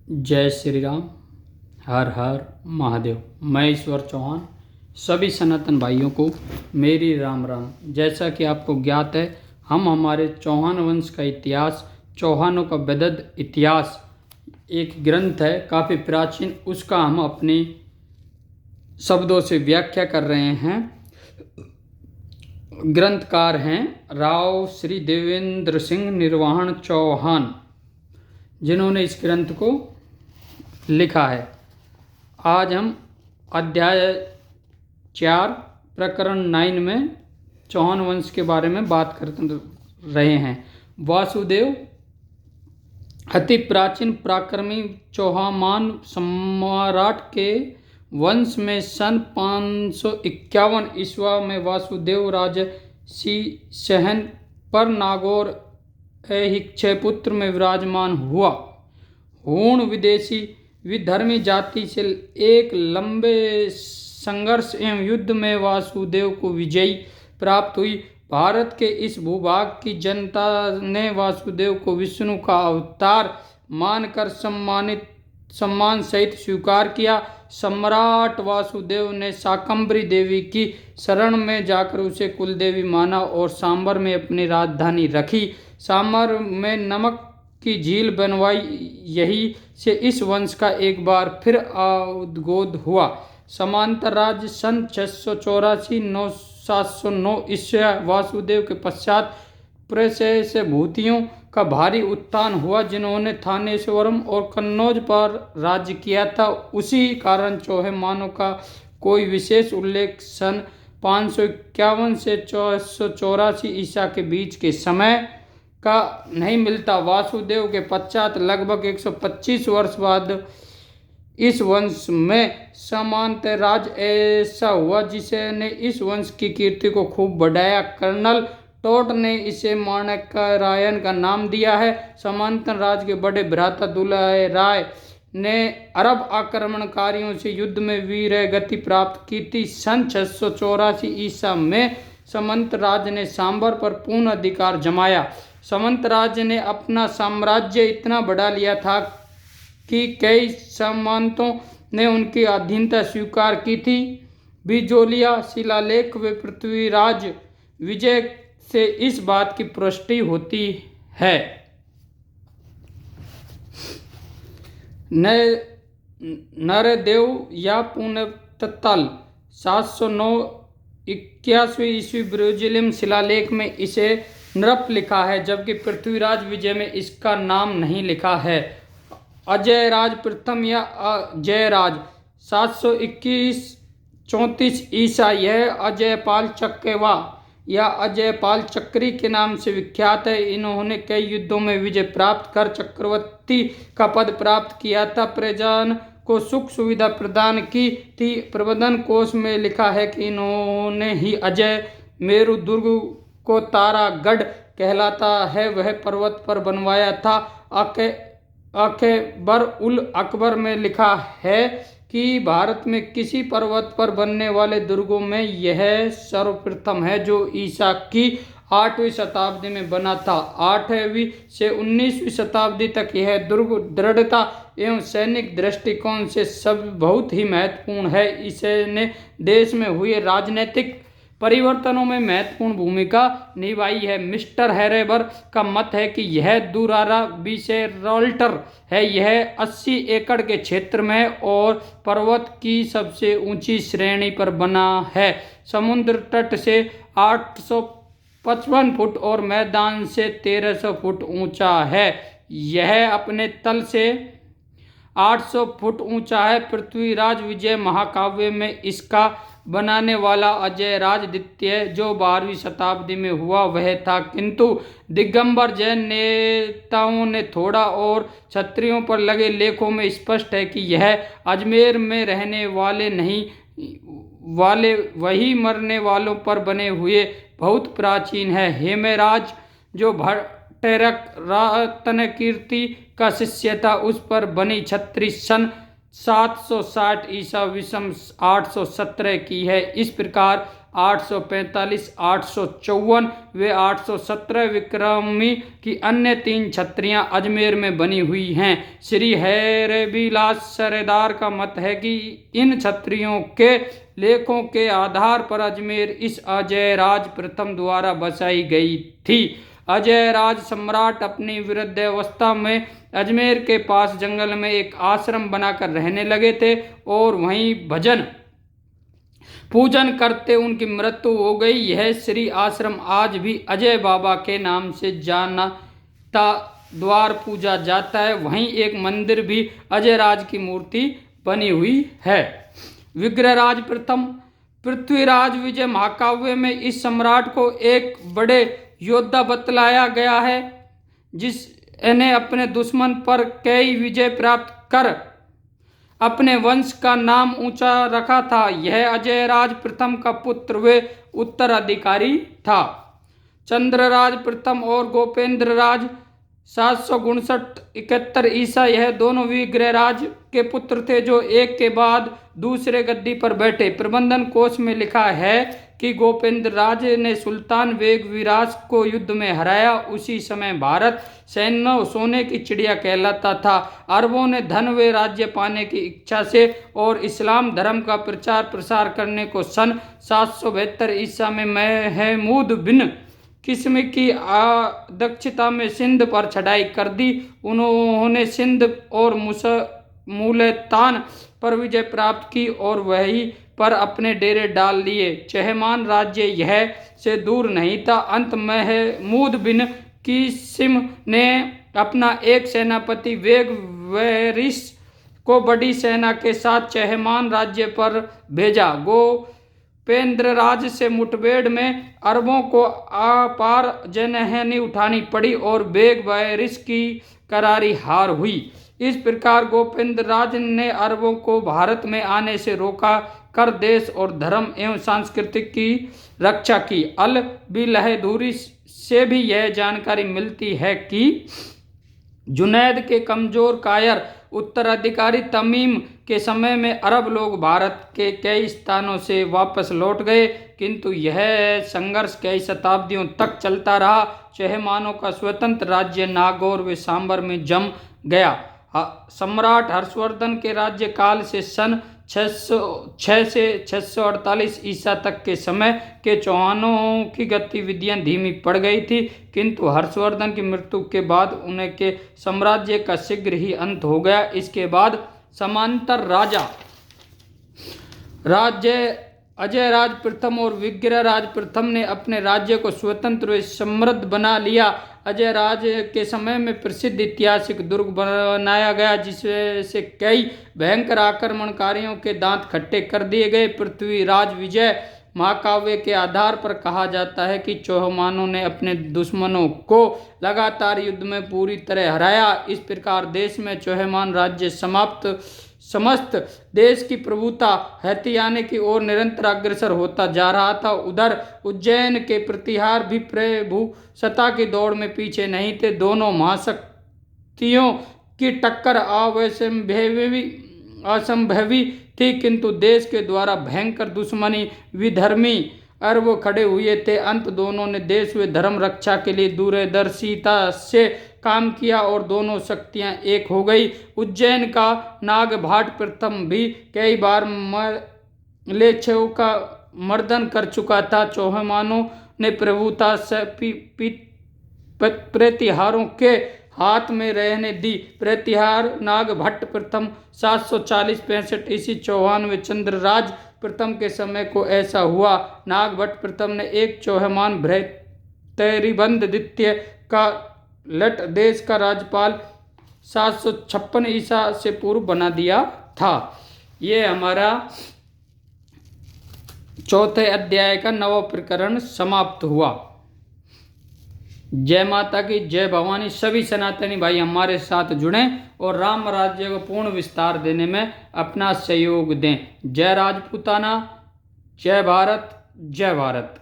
जय श्री राम। हर हर महादेव। मैं ईश्वर चौहान सभी सनातन भाइयों को मेरी राम राम। जैसा कि आपको ज्ञात है, हम हमारे चौहान वंश का इतिहास, चौहानों का बेदद इतिहास एक ग्रंथ है काफ़ी प्राचीन, उसका हम अपने शब्दों से व्याख्या कर रहे हैं। ग्रंथकार हैं राव श्री देवेंद्र सिंह निर्वाण चौहान, जिन्होंने इस ग्रंथ को लिखा है। आज हम अध्याय 4 प्रकरण 9 में चौहान वंश के बारे में बात कर रहे हैं। वासुदेव अति प्राचीन पराक्रमी चौहान सम्राट के वंश में सन 551 ईस्वा में वासुदेव राजसी सहन पर नागौर हिक्षपुत्र में विराजमान हुआ। हूण विदेशी विधर्मी जाति से एक लंबे संघर्ष एवं युद्ध में वासुदेव को विजयी प्राप्त हुई। भारत के इस भूभाग की जनता ने वासुदेव को विष्णु का अवतार मानकर सम्मान सहित स्वीकार किया। सम्राट वासुदेव ने शाकंभरी देवी की शरण में जाकर उसे कुलदेवी माना और सांबर में अपनी राजधानी रखी। सांबर में नमक की झील बनवाई। यही से इस वंश का एक बार फिर उद्गोध हुआ। समांतर राज्य सन 684-709 ईस्वी वासुदेव के पश्चात प्रशय से भूतियों का भारी उत्थान हुआ, जिन्होंने थानेश्वरम और कन्नौज पर राज्य किया था। उसी कारण चौहानों का कोई विशेष उल्लेख सन 551 से 684 ईसा के बीच के समय का नहीं मिलता। वासुदेव के पश्चात लगभग 125 वर्ष बाद इस वंश में सामंत राज ऐसा हुआ जिसने इस वंश की कीर्ति को खूब बढ़ाया। कर्नल टोट ने इसे माणक्यरायन का नाम दिया है। सामंत राज के बड़े भ्राता दुलाय राय ने अरब आक्रमणकारियों से युद्ध में वीर गति प्राप्त की थी। सन 684 ईसा में सामंत राज ने सांबर पर पूर्ण अधिकार जमाया। सामंत राज ने अपना साम्राज्य इतना बढ़ा लिया था कि कई सामंतों ने उनकी अधीनता स्वीकार की थी। बिजोलिया शिलालेख व पृथ्वीराज विजय से इस बात की पुष्टि होती है। नरदेव या पुनतल 709-81 ईस्वी ब्रूजेलियम शिलालेख में इसे नृप लिखा है, जबकि पृथ्वीराज विजय में इसका नाम नहीं लिखा है। अजयराज प्रथम या अजयराज 721-34 ईसा, यह अजयपाल चक्रवा या अजयपाल चक्री के नाम से विख्यात है। इन्होंने कई युद्धों में विजय प्राप्त कर चक्रवर्ती का पद प्राप्त किया था। प्रजान को सुख सुविधा प्रदान की थी। प्रबंधन कोश में लिखा है कि इन्होंने ही अजय मेरु दुर्ग को तारागढ़ कहलाता है वह पर्वत पर बनवाया था। अकबर उल अकबर में लिखा है कि भारत में किसी पर्वत पर बनने वाले दुर्गों में यह सर्वप्रथम है, जो ईसा की 8वीं शताब्दी में बना था। 8वीं से 19वीं शताब्दी तक यह दुर्ग दृढ़ता एवं सैनिक दृष्टिकोण से सब बहुत ही महत्वपूर्ण है। इसने देश में हुए राजनीतिक परिवर्तनों में महत्वपूर्ण भूमिका निभाई है। मिस्टर हैरेबर का मत है कि यह दुरारा विसेरोल्टर है। यह 80 एकड़ के क्षेत्र में और पर्वत की सबसे ऊंची श्रेणी पर बना है। समुद्र तट से 855 फुट और मैदान से 1300 फुट ऊंचा है। यह अपने तल से 800 फुट ऊंचा है। पृथ्वीराज विजय महाकाव्य में इसका बनाने वाला अजयराज द्वितीय, जो 12वीं शताब्दी में हुआ, वह था, किंतु दिगंबर जैन नेताओं ने थोड़ा और क्षत्रियों पर लगे लेखों में स्पष्ट है कि यह अजमेर में रहने वाले नहीं वाले वही मरने वालों पर बने हुए बहुत प्राचीन है। हेमराज जो भट्टरक रत्नकीर्ति का शिष्य था, उस पर बनी छत्री सन 760 ईसा विषम 817 की है। इस प्रकार 845, 854 व 817 विक्रमी की अन्य 3 छत्रियां अजमेर में बनी हुई हैं। श्री हैरविलास सरेदार का मत है कि इन छत्रियों के लेखों के आधार पर अजमेर इस अजयराज प्रथम द्वारा बसाई गई थी। अजयराज सम्राट अपनी वृद्धावस्था में अजमेर के पास जंगल में एक आश्रम बनाकर रहने लगे थे और वहीं भजन पूजन करते उनकी मृत्यु हो गई। यह श्री आश्रम आज भी अजय बाबा के नाम से जानता द्वार पूजा जाता है। वहीं एक मंदिर भी अजयराज की मूर्ति बनी हुई है। विग्रहराज प्रथम पृथ्वीराज विजय महाकाव्य में इस सम्राट को एक बड़े योद्धा बतलाया गया है, जिसने अपने दुश्मन पर कई विजय प्राप्त कर अपने वंश का नाम ऊंचा रखा था। यह अजयराज प्रथम का पुत्र व उत्तराधिकारी था। चंद्रराज प्रथम और गोपेंद्र राज 759-71 ईसा, यह दोनों विग्रहराज के पुत्र थे जो एक के बाद दूसरे गद्दी पर बैठे। प्रबंधन कोश में लिखा है कि गोपेंद्र राज ने सुल्तान वेगविराज को युद्ध में हराया। उसी समय भारत सैन्य सोने की चिड़िया कहलाता था। अरबों ने धन व राज्य पाने की इच्छा से और इस्लाम धर्म का प्रचार प्रसार करने को सन 772 ईसा में महमूद बिन किस्म की अध्यक्षता में सिंध पर चढ़ाई कर दी। उन्होंने सिंध और मुल्तान पर विजय प्राप्त की और वहीं पर अपने डेरे डाल लिए। चहमान राज्य यह से दूर नहीं था। अंत महमूद बिन किस्म ने अपना एक सेनापति वेगवरिश को बड़ी सेना के साथ चहमान राज्य पर भेजा। गोपेंद्र राज से मुठभेड़ में अरबों को अपार जनहानि उठानी पड़ी और वेगवरिश की करारी हार हुई। इस प्रकार गोपेंद्र राज ने अरबों को भारत में आने से रोका कर देश और धर्म एवं संस्कृति की रक्षा की। अल बिलहदूरी से भी यह जानकारी मिलती है कि जुनैद के कमजोर कायर उत्तराधिकारी तमीम के समय में अरब लोग भारत के कई स्थानों से वापस लौट गए, किंतु यह संघर्ष कई शताब्दियों तक चलता रहा। चहमानों का स्वतंत्र राज्य नागौर व सांबर में जम गया। सम्राट हर्षवर्धन के राज्यकाल से सन 606 से 648 ईसा तक के समय के चौहानों की गतिविधियां धीमी पड़ गई थी, किंतु हर्षवर्धन की मृत्यु के बाद उनके साम्राज्य का शीघ्र ही अंत हो गया। इसके बाद समांतर राज्य अजयराज प्रथम और विग्रहराज प्रथम ने अपने राज्य को स्वतंत्र व समृद्ध बना लिया। अजयराज के समय में प्रसिद्ध ऐतिहासिक दुर्ग बनाया गया, जिससे कई भयंकर आक्रमणकारियों के दांत खट्टे कर दिए गए। पृथ्वीराज विजय महाकाव्य के आधार पर कहा जाता है कि चौहानों ने अपने दुश्मनों को लगातार युद्ध में पूरी तरह हराया। इस प्रकार देश में चौहान राज्य समस्त देश की प्रभुता हथियाने की ओर निरंतर अग्रसर होता जा रहा था। उधर उज्जैन के प्रतिहार भी प्रभुसत्ता की दौड़ में पीछे नहीं थे। दोनों महाशक्तियों की टक्कर असंभवी थी, किंतु देश के द्वारा भयंकर दुश्मनी विधर्मी अरब खड़े हुए थे। अंत दोनों ने देश व धर्म रक्षा के लिए दूरदर्शिता से काम किया और दोनों शक्तियां एक हो गई। उज्जैन का नागभाट प्रथम भी कई बार मलेच्छों का मर्दन कर चुका था। चौहानों ने प्रभुता से प्रतिहारों के हाथ में रहने दी। प्रतिहार नागभट्ट प्रथम 740-65 ईस्वी चौहान व चंद्रराज प्रथम के समय को ऐसा हुआ। नागभट्ट प्रथम ने एक चौहान भृतृबंध द्वितीय का लट देश का राज्यपाल 756 ईसा से पूर्व बना दिया था। ये हमारा चौथे अध्याय का 9वां प्रकरण समाप्त हुआ। जय माता की, जय भवानी। सभी सनातनी भाई हमारे साथ जुड़ें और राम राज्य को पूर्ण विस्तार देने में अपना सहयोग दें। जय राजपूताना, जय भारत, जय भारत।